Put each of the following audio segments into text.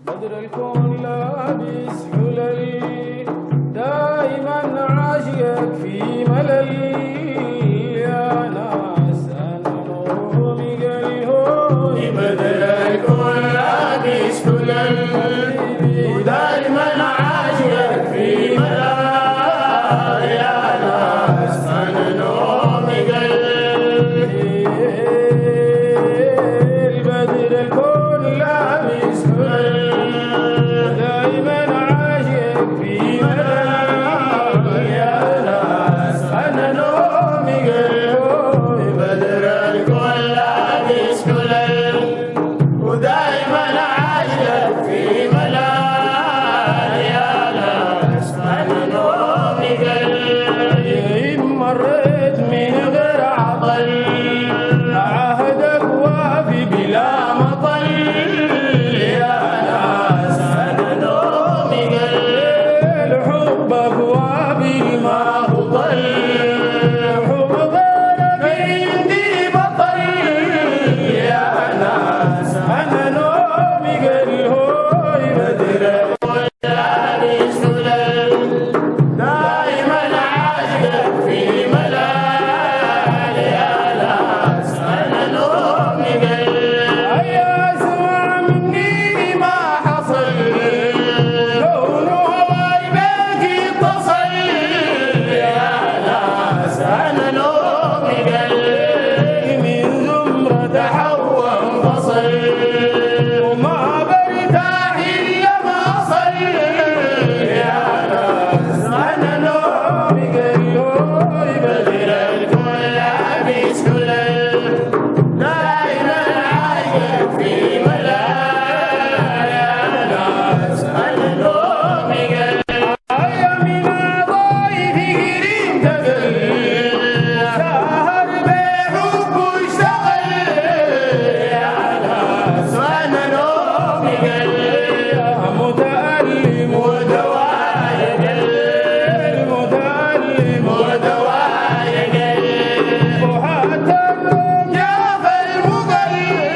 بدر الكون لابس حلل، دائما عاشق في ملل. يا ناس أنا نومي قلبي بدر الكون لابس حلل، ودائما عاشق في ملل. يا ناس أنا نومي قلبي بدر الكون لابس حلل، دائما عاشق في ملل. يا ناس أنا نومي قلبي بدر الكون لابس حلل، ودائما عاشق في ملل. يا ناس أنا نومي قلبي إن مريت من غير عطل، عهدك وافي بلا مطل. يا ناس أنا نومي قلبي حبك وافي ما بطل، حب غيرك عندي بطل. يا ناس أنا نومي قلبي بدر الكون لابس حلل، دائما عاشق في ملل. يا ناس أنا نومي قلبي يا اسمع مني ما حصل، كون هواي بك اتصل. يا ناس أنا نومي قلبي من زمرة حوا انفصل، وما برتاح إلا ما أصل. يا ناس أنا نومي قلبي بدر الكون لابس حلل، دائما عاشق في ملل. يا ناس أنا نومي قلبي يا من ضايفي قريب تقل، سهر بحب واشتغل. يا ناس أنا نومي قلبي متألم ودوايا قلب، متألم ودوايا قلب، وحتى النوم جاف المقلب.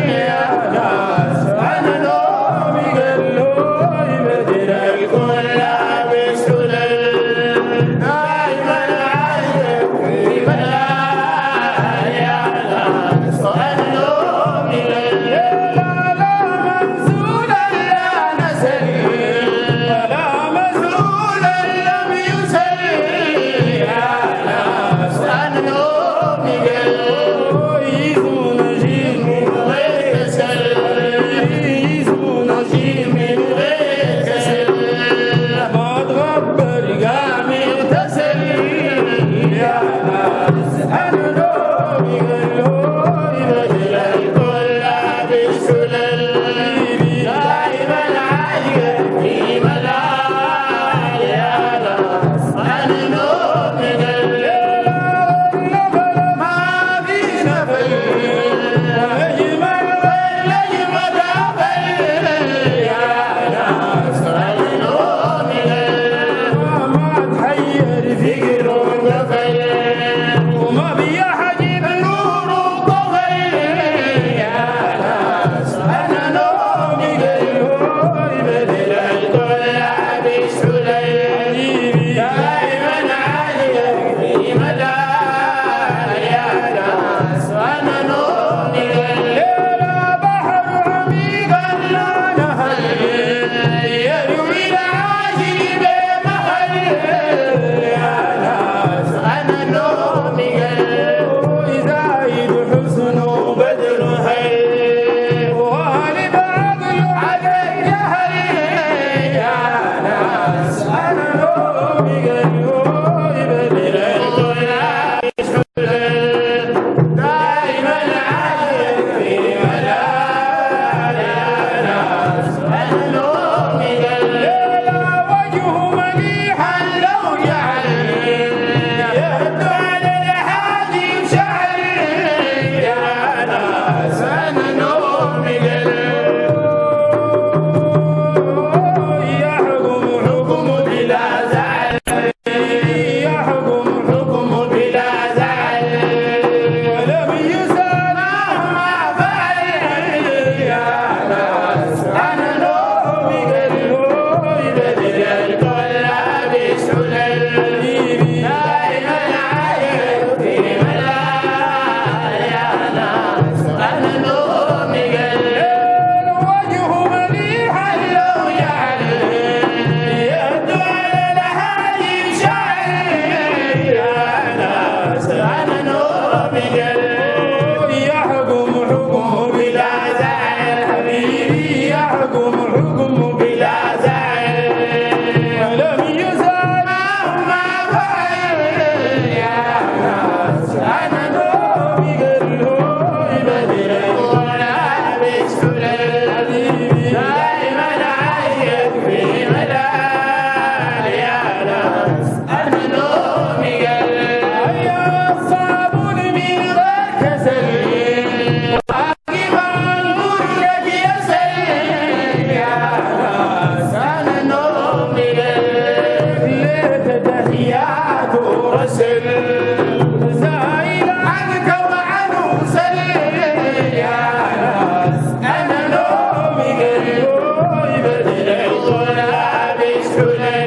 يا ناس أنا نومي قلبي بدر الكون لابس حلل، دائما عاشق في ملل. يا ناس أنا نومي قلبي لا لا منزول الحلل